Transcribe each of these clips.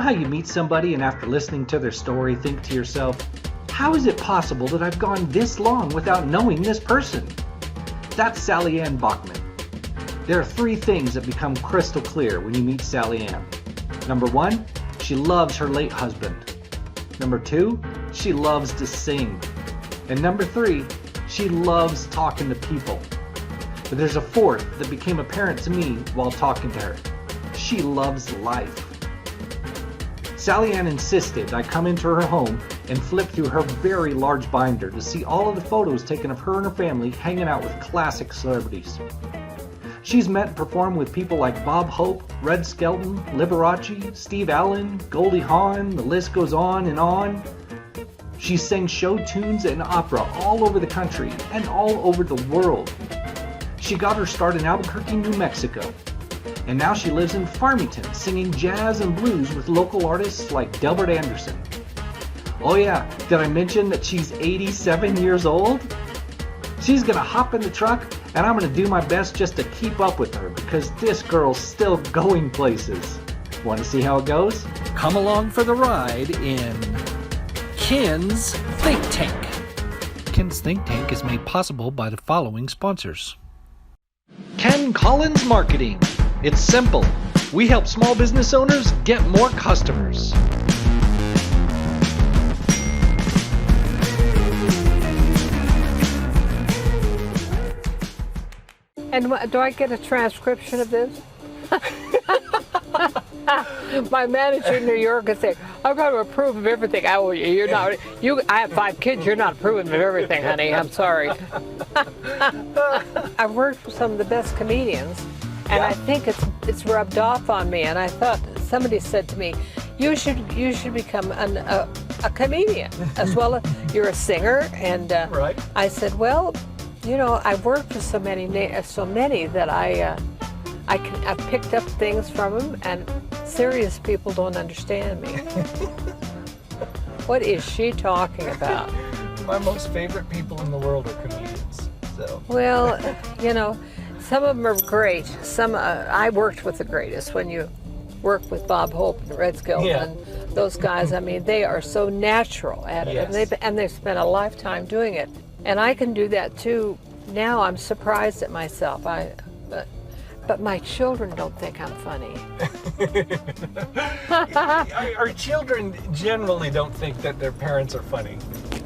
how you meet somebody and after listening to their story think to yourself, how is it possible that I've gone this long without knowing this person? That's Sallyanne Bachman. There are 3 things that become crystal clear when you meet Sallyanne. Number 1, she loves her late husband. Number 2, she loves to sing. And number 3, she loves talking to people. But there's a 4th that became apparent to me while talking to her. She loves life. Sallyanne insisted I come into her home and flip through her very large binder to see all of the photos taken of her and her family hanging out with classic celebrities. She's met and performed with people like Bob Hope, Red Skelton, Liberace, Steve Allen, Goldie Hawn, the list goes on and on. She sang show tunes and opera all over the country and all over the world. She got her start in Albuquerque, New Mexico. And now she lives in Farmington, singing jazz and blues with local artists like Delbert Anderson. Oh yeah, did I mention that she's 87 years old? She's gonna hop in the truck, and I'm gonna do my best just to keep up with her because this girl's still going places. Want to see how it goes? Come along for the ride in Ken's Think Tank. Ken's Think Tank is made possible by the following sponsors. Ken Collins Marketing. It's simple. We help small business owners get more customers. And do I get a transcription of this? My manager in New York would say, I've got to approve of everything. You're not. I have 5 kids. You're not approving of everything, honey. I'm sorry. I've worked with some of the best comedians, and I think it's rubbed off on me. And I thought somebody said to me, you should become a comedian as well as you're a singer. And right. I said, well, you know, I've worked with so many that I've picked up things from them, and serious people don't understand me. What is she talking about? My most favorite people in the world are comedians. So. Well, you know, some of them are great. Some I worked with the greatest. When you work with Bob Hope and Red Skelton and those guys, I mean, they are so natural at it, and they've spent a lifetime doing it. And I can do that too. Now I'm surprised at myself. But my children don't think I'm funny. Our children generally don't think that their parents are funny.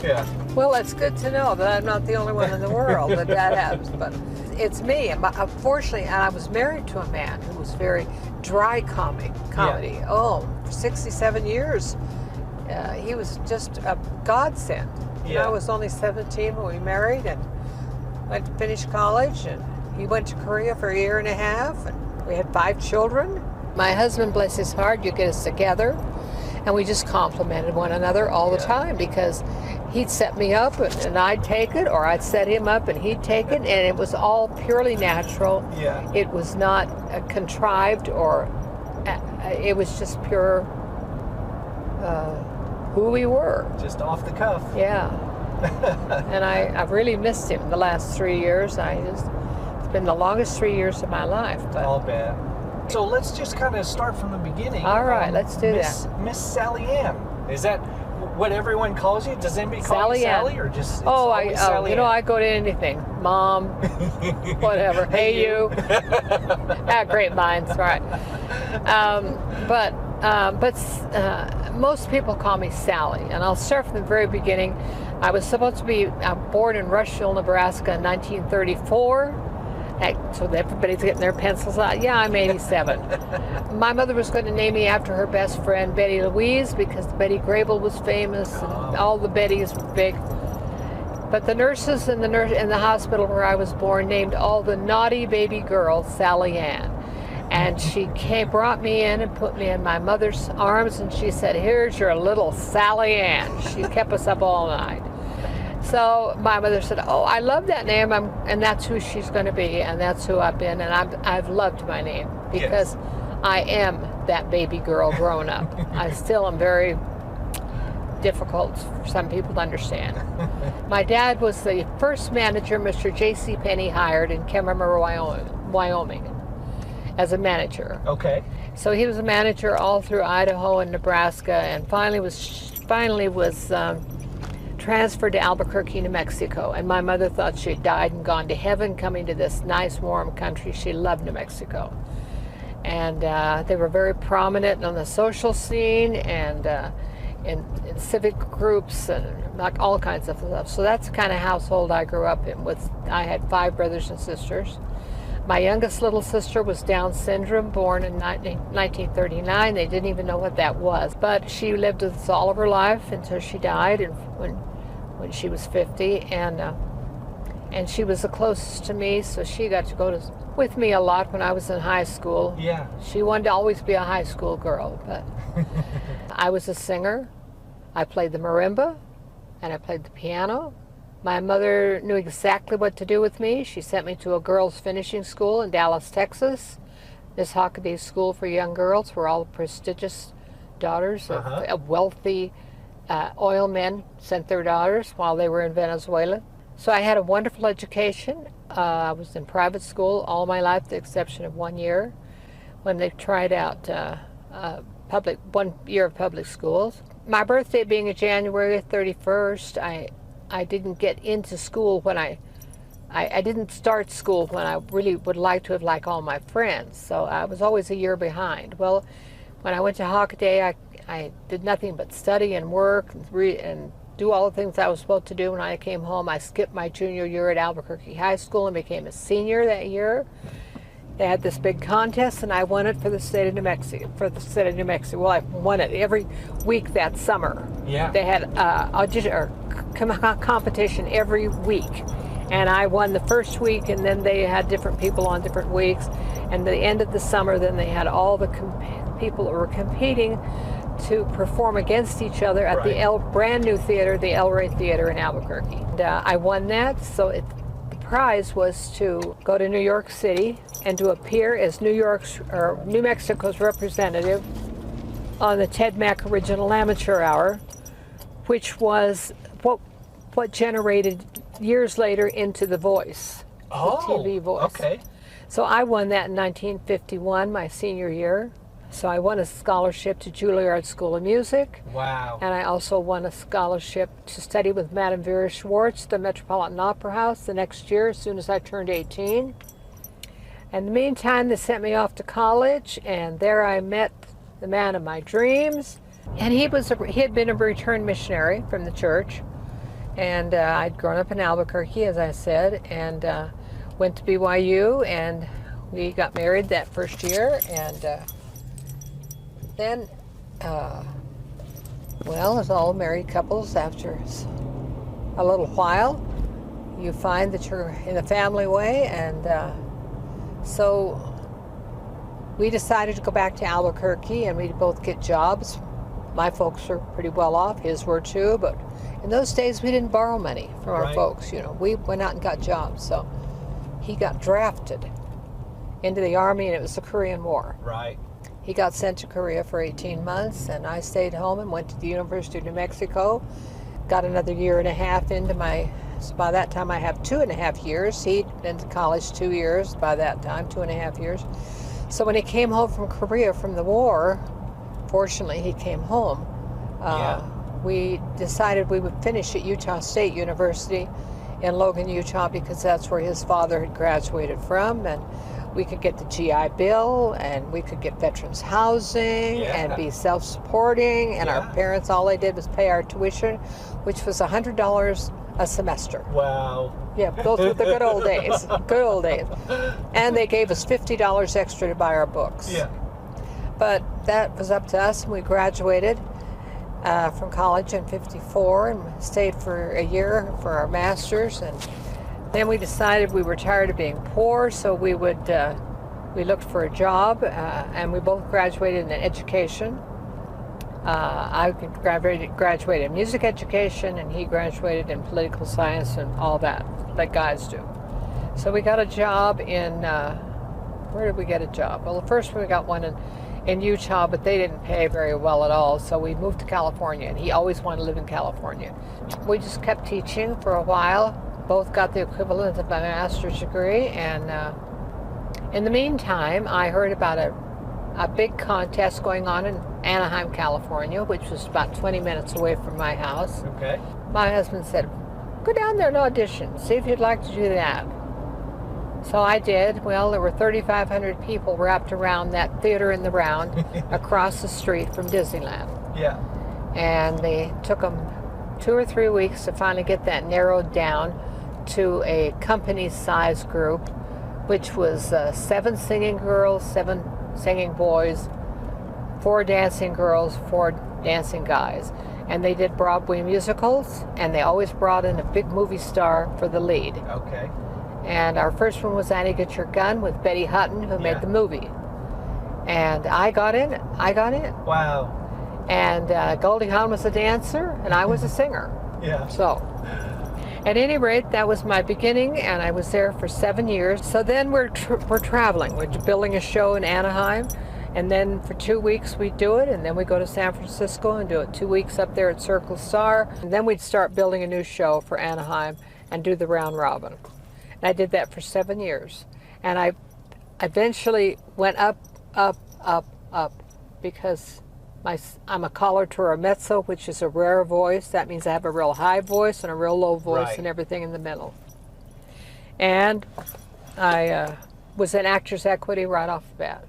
Yeah. Well, it's good to know that I'm not the only one in the world that happens. But it's me. And unfortunately, and I was married to a man who was very dry comedy. Yeah. Oh, for 67 years. He was just a godsend. Yeah. I was only 17 when we married and went to finish college, and he went to Korea for a year and a half, and we had 5 children. My husband, bless his heart, you get us together, and we just complimented one another all the time because he'd set me up and I'd take it, or I'd set him up and he'd take it, and it was all purely natural. Yeah. It was not contrived, or it was just pure who we were. Just off the cuff. Yeah. And I've really missed him the last 3 years. It's been the longest 3 years of my life. But I'll bet. So let's just kind of start from the beginning. All right, let's do that. Miss Sallyanne. Is that what everyone calls you? Does anybody call you Sally, or just Sallyanne? You know, I go to anything. Mom, whatever. Hey, you. Great minds, right? But most people call me Sally, and I'll start from the very beginning. I was supposed to be born in Rushville, Nebraska in 1934. So everybody's getting their pencils out. Yeah, I'm 87. My mother was going to name me after her best friend, Betty Louise, because Betty Grable was famous and all the Bettys were big. But the nurses in the hospital where I was born named all the naughty baby girls Sallyanne. And she brought me in and put me in my mother's arms, and she said, "Here's your little Sallyanne." She kept us up all night. So my mother said, "Oh, I love that name, and that's who she's going to be, and that's who I've been, and I've loved my name because I am that baby girl grown up. I still am very difficult for some people to understand." My dad was the first manager Mr. J.C. Penney hired in Kemmerer, Wyoming, as a manager. Okay. So he was a manager all through Idaho and Nebraska, and finally was transferred to Albuquerque, New Mexico. And my mother thought she had died and gone to heaven, coming to this nice, warm country. She loved New Mexico. And they were very prominent on the social scene and in civic groups and like all kinds of stuff. So that's the kind of household I grew up in. I had 5 brothers and sisters. My youngest little sister was Down syndrome, born in 1939. They didn't even know what that was. But she lived with us all of her life until she died when she was 50. And she was the closest to me, so she got to go with me a lot when I was in high school. Yeah. She wanted to always be a high school girl, but I was a singer. I played the marimba, and I played the piano. My mother knew exactly what to do with me. She sent me to a girls' finishing school in Dallas, Texas. Miss Hockaday's School for Young Girls, where all the prestigious daughters of wealthy oil men sent their daughters while they were in Venezuela. So I had a wonderful education. I was in private school all my life, with the exception of 1 year when they tried out 1 year of public schools. My birthday being January 31st, I didn't get into school when I didn't start school when I really would like to have, like all my friends. So I was always a year behind. Well, when I went to Hockaday, I did nothing but study and work and do all the things I was supposed to do. When I came home, I skipped my junior year at Albuquerque High School and became a senior that year. They had this big contest, and I won it for the state of New Mexico. Well, I won it every week that summer. Yeah. They had audition or competition every week, and I won the first week, and then they had different people on different weeks. And at the end of the summer, then they had all the people that were competing to perform against each other at the brand new theater, the El Rey Theater in Albuquerque. And I won that, so the prize was to go to New York City and to appear as New Mexico's representative on the Ted Mack Original Amateur Hour, which was what generated years later into The Voice, the TV Voice. Okay. So I won that in 1951, my senior year. So I won a scholarship to Juilliard School of Music. Wow. And I also won a scholarship to study with Madame Vera Schwartz at the Metropolitan Opera House the next year, as soon as I turned 18. In the meantime, they sent me off to college, and there I met the man of my dreams. And he had been a returned missionary from the church. And I'd grown up in Albuquerque, as I said, and went to BYU, and we got married that first year. And then, as all married couples, after a little while, you find that you're in the family way, and so we decided to go back to Albuquerque, and we'd both get jobs. My folks were pretty well off, his were too, but in those days we didn't borrow money from our folks, we went out and got jobs. So he got drafted into the Army, and it was the Korean War. Right. He got sent to Korea for 18 months, and I stayed home and went to the University of New Mexico. Got another year and a half into so by that time I have 2.5 years. He'd been to college 2 years by that time, 2.5 years. So when he came home from Korea from the war, fortunately he came home. We decided we would finish at Utah State University in Logan, Utah, because that's where his father had graduated from, and we could get the GI Bill, and we could get veterans housing, and be self-supporting, and our parents, all they did was pay our tuition, which was $100 a semester. Wow. Yeah, those were the good old days. Good old days. And they gave us $50 extra to buy our books. Yeah. But that was up to us, and we graduated from college in '54 and stayed for a year for our master's, and then we decided we were tired of being poor, so we looked for a job, and we both graduated in education. I graduated in music education, and he graduated in political science and all that guys do. So we got a job in, where did we get a job? Well, first we got one in Utah, but they didn't pay very well at all, so we moved to California, and he always wanted to live in California. We just kept teaching for a while, both got the equivalent of a master's degree, and in the meantime, I heard about a big contest going on in Anaheim, California, which was about 20 minutes away from my house. Okay. My husband said, go down there and audition, see if you'd like to do that. So I did. Well, there were 3,500 people wrapped around that theater in the round across the street from Disneyland. Yeah. And they took them 2 or 3 weeks to finally get that narrowed down to a company-size group, which was 7 singing girls, 7 singing boys, 4 dancing girls, 4 dancing guys. And they did Broadway musicals, and they always brought in a big movie star for the lead. Okay. And our first one was Annie Get Your Gun with Betty Hutton, who made the movie. And I got in. Wow. And Goldie Hawn was a dancer, and I was a singer. Yeah. So, at any rate, that was my beginning, and I was there for 7 years. So then we're traveling. We're building a show in Anaheim, and then for 2 weeks we'd do it, and then we'd go to San Francisco and do it 2 weeks up there at Circle Star. And then we'd start building a new show for Anaheim and do the round robin. And I did that for 7 years. And I eventually went up, because I'm a caller to a mezzo, which is a rare voice. That means I have a real high voice and a real low voice and everything in the middle. And I was in Actors Equity right off the bat.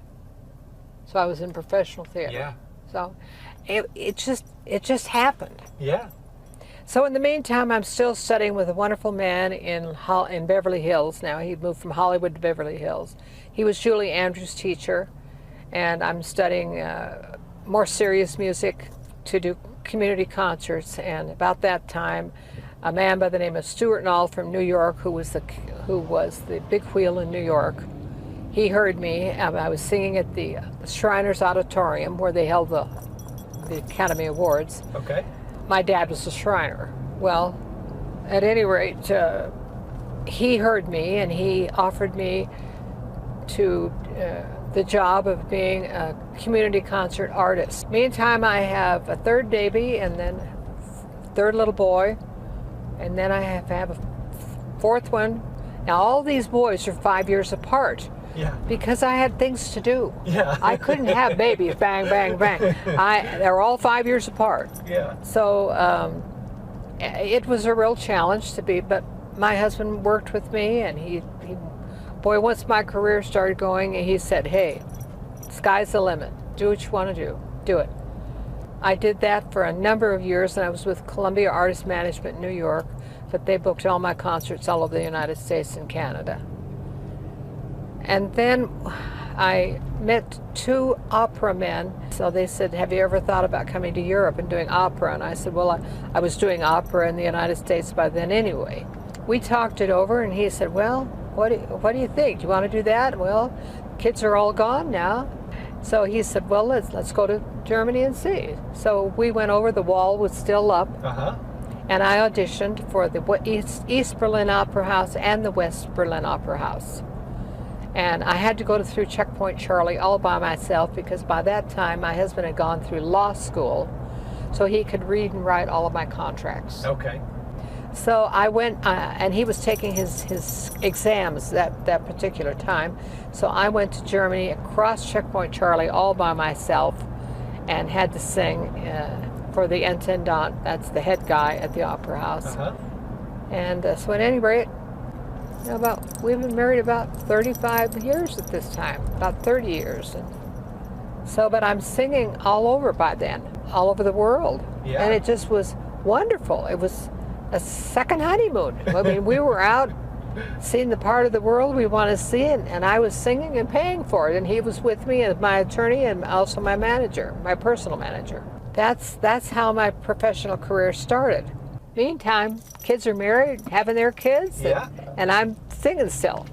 So I was in professional theater. Yeah. So it just happened. Yeah. So in the meantime, I'm still studying with a wonderful man in Beverly Hills now. He moved from Hollywood to Beverly Hills. He was Julie Andrews' teacher, and I'm studying more serious music to do community concerts. And about that time, a man by the name of Stuart Nall from New York, who was the big wheel in New York, he heard me. I was singing at the Shriners Auditorium where they held the Academy Awards. Okay. My dad was a Shriner. Well, at any rate, he heard me, and he offered me to the job of being a community concert artist. Meantime, I have a 3rd baby, and then 3rd little boy, and then I have a 4th one. Now, all these boys are 5 years apart. Yeah. Because I had things to do. Yeah. I couldn't have babies, bang, bang, bang. They're all 5 years apart. Yeah. So it was a real challenge to be, but my husband worked with me, and boy, once my career started going, he said, hey, sky's the limit. Do what you want to do. Do it. I did that for a number of years, and I was with Columbia Artist Management in New York, but they booked all my concerts all over the United States and Canada. And then I met 2 opera men. So they said, have you ever thought about coming to Europe and doing opera? And I said, well, I was doing opera in the United States by then anyway. We talked it over, and he said, well, what do you think? Do you want to do that? Well, kids are all gone now. So he said, well, let's go to Germany and see. So we went over. The wall was still up. Uh-huh. And I auditioned for the East Berlin Opera House and the West Berlin Opera House. And I had to go through Checkpoint Charlie all by myself, because by that time my husband had gone through law school, so he could read and write all of my contracts. Okay. So I went, and he was taking his exams that particular time. So I went to Germany across Checkpoint Charlie all by myself, and had to sing for the Intendant. That's the head guy at the Opera House. Uh-huh. And so at any rate, we've been married about 35 years at this time, about 30 years. And so, but I'm singing all over by then, all over the world. Yeah. And it just was wonderful. It was a second honeymoon. I mean, we were out seeing the part of the world we want to see, and I was singing and paying for it. And he was with me as my attorney and also my manager, my personal manager. That's how my professional career started. Meantime, kids are married, having their kids, and I'm singing still.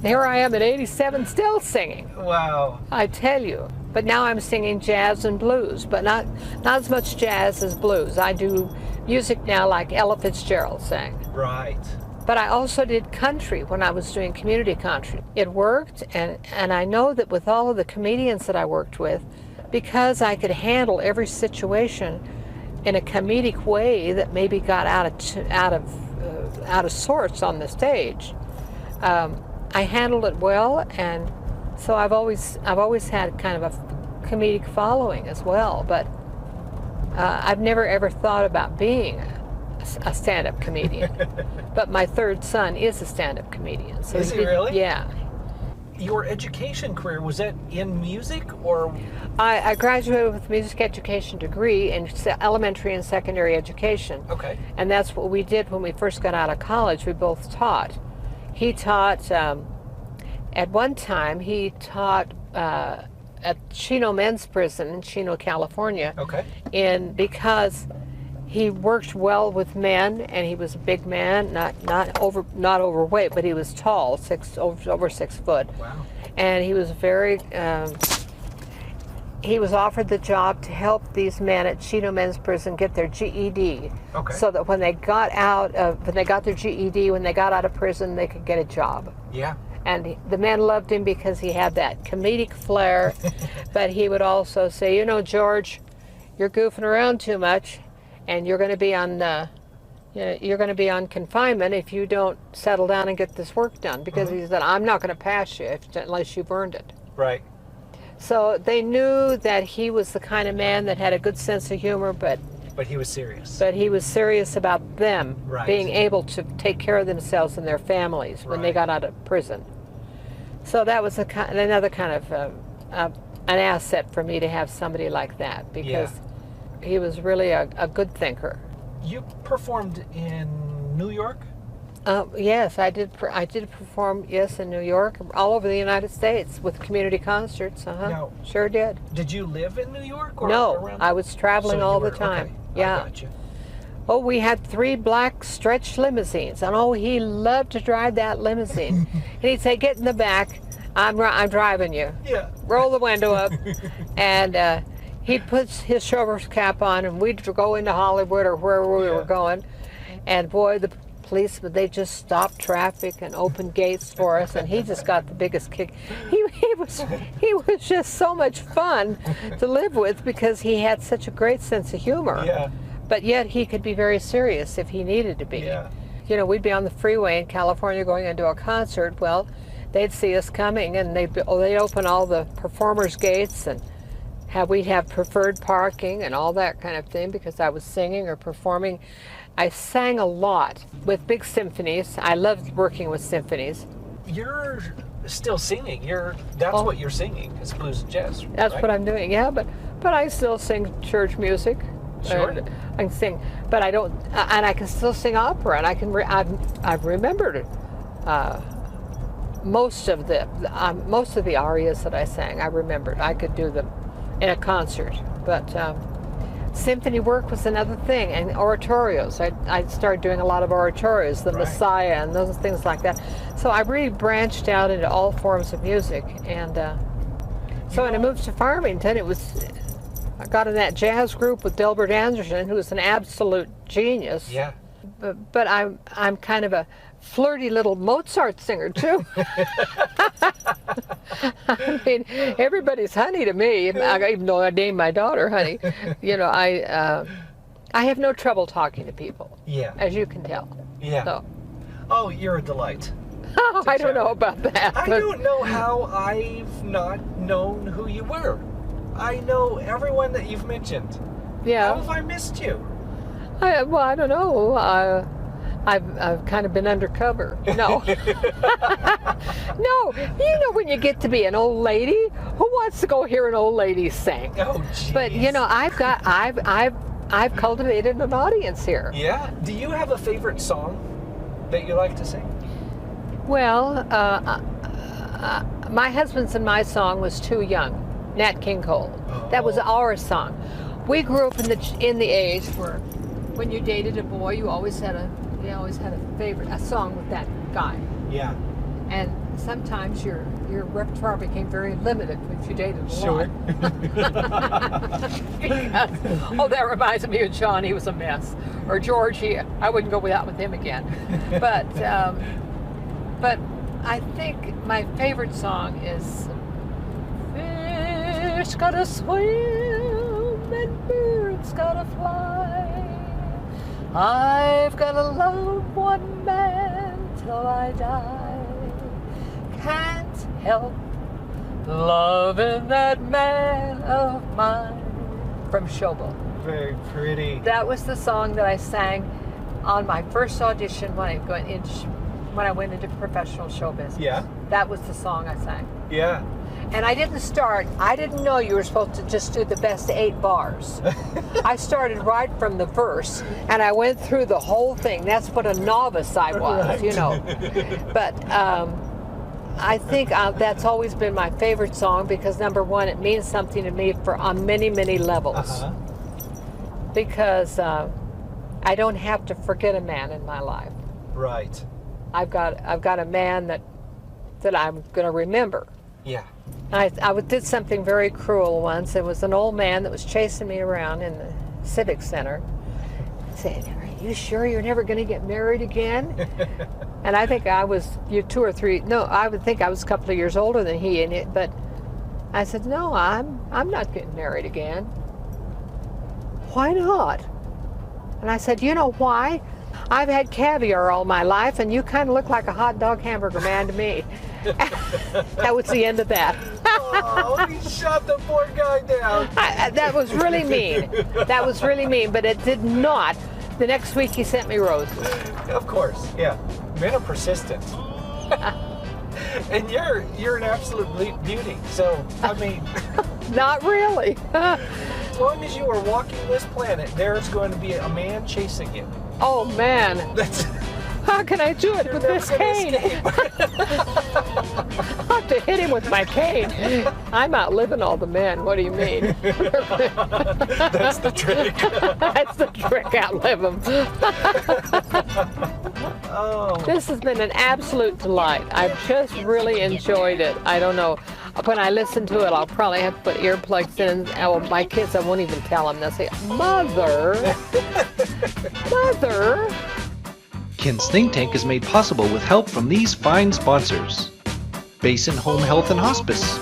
Here I am at 87, still singing. Wow. I tell you. But now I'm singing jazz and blues, but not as much jazz as blues. I do music now like Ella Fitzgerald sang. Right. But I also did country when I was doing community country. It worked, and I know that with all of the comedians that I worked with, because I could handle every situation in a comedic way that maybe got out of sorts on the stage, I handled it well, and So I've always had kind of a comedic following as well, but I've never ever thought about being a stand-up comedian. But my third son is a stand-up comedian. So is he really? Yeah. Your education career, was that in music or? I graduated with a music education degree in elementary and secondary education. Okay. And that's what we did when we first got out of college. We both taught. He taught, at one time, he taught at Chino Men's Prison in Chino, California. Okay. Because he worked well with men, and he was a big man, not overweight, but he was tall, over 6 foot. Wow. And he was very. He was offered the job to help these men at Chino Men's Prison get their GED, Okay. so that when they got their GED, when they got out of prison, they could get a job. Yeah. And the men loved him because he had that comedic flair, but he would also say, you know, George, you're goofing around too much, and you're going to be on confinement if you don't settle down and get this work done. Because he said, I'm not going to pass you unless you've earned it. Right. So they knew that he was the kind of man that had a good sense of humor, but he was serious. But he was serious about them Right. being able to take care of themselves and their families when they Right. got out of prison. So that was another kind of an asset for me to have somebody like that, because he was really a good thinker. You performed in New York? Yes, I did perform, yes, in New York, all over the United States with community concerts. Now, Sure did. Did you live in New York? Or No, around? I was traveling So all you the were- time. okay, Yeah. I got you. Oh, we had 3 black stretch limousines, and he loved to drive that limousine. And he'd say, "Get in the back. I'm driving you." Yeah. Roll the window up, and he'd put his chauffeur's cap on, and we'd go into Hollywood or wherever we were going. And boy, the policemen, they just stopped traffic and opened gates for us, and he just got the biggest kick. He was just so much fun to live with, because he had such a great sense of humor. Yeah. But yet he could be very serious if he needed to be. Yeah. You know, we'd be on the freeway in California going into a concert. Well, they'd see us coming, and they'd open all the performers' gates, and we'd have preferred parking and all that kind of thing, because I was singing or performing. I sang a lot with big symphonies. I loved working with symphonies. You're still singing. That's what you're singing, is blues and jazz. That's right? what I'm doing. Yeah, but I still sing church music. Sure. And I can sing, but I don't. And I can still sing opera. And I've remembered most of the arias that I sang. I remembered. I could do them in a concert. But symphony work was another thing, and oratorios. I started doing a lot of oratorios, the Right. Messiah, and those things like that. So I really branched out into all forms of music. And so when I moved to Farmington, I got in that jazz group with Delbert Anderson, who was an absolute genius. Yeah. But I'm kind of a flirty little Mozart singer too. I mean, everybody's honey to me, even though I named my daughter Honey. You know, I have no trouble talking to people. Yeah. As you can tell. Yeah. So. Oh, you're a delight. I don't know about that. I don't know how I've not known who you were. I know everyone that you've mentioned. Yeah. How have I missed you? I don't know. I've kind of been undercover. No. No. You know, when you get to be an old lady, who wants to go hear an old lady sing? Oh, jeez. But you know, I've cultivated an audience here. Yeah. Do you have a favorite song that you like to sing? Well, my husband's and my song was Too Young, Nat King Cole. That was our song. We grew up in the age where, when you dated a boy, you always had a song with that guy. Yeah. And sometimes your repertoire became very limited if you dated a Sure. lot. That reminds me of John. He was a mess. Or George. I wouldn't go out with him again. But I think my favorite song is "Fish gotta swim and birds gotta fly. I've gotta love one man till I die. Can't help Loving that man of mine from Showboat. Very pretty. That was the song that I sang on my first audition when I went into professional show business. Yeah. That was the song I sang. Yeah. And I didn't know you were supposed to just do the best 8 bars. I started right from the verse, and I went through the whole thing. That's what a novice I was, Right. you know. But I think that's always been my favorite song because, number one, it means something to me on many, many levels. Uh-huh. Because I don't have to forget a man in my life. Right. I've got a man that I'm going to remember. Yeah. I did something very cruel once. It was an old man that was chasing me around in the Civic Center, saying, "Are you sure you're never going to get married again?" And I think I was I would think I was a couple of years older than he, but I said, "No, I'm not getting married again." "Why not?" And I said, "You know why? I've had caviar all my life, and you kind of look like a hot dog hamburger man to me." That was the end of that. Oh, he shot the poor guy down. That was really mean. That was really mean, but it did not. The next week he sent me roses. Of course, yeah. Men are persistent. And you're an absolute beauty. So, I mean, Not really. as long as you are walking this planet, there's going to be a man chasing you. Oh man, That's how can I do it you're with never this gonna cane? escape. I have to hit him with my cane. I'm outliving all the men. What do you mean? That's the trick. That's the trick. Outlive them. Oh. This has been an absolute delight. I've just really enjoyed it. I don't know. When I listen to it, I'll probably have to put earplugs in. My kids, I won't even tell them. They'll say, "Mother, Mother." Ken's Think Tank is made possible with help from these fine sponsors: Basin Home Health and Hospice,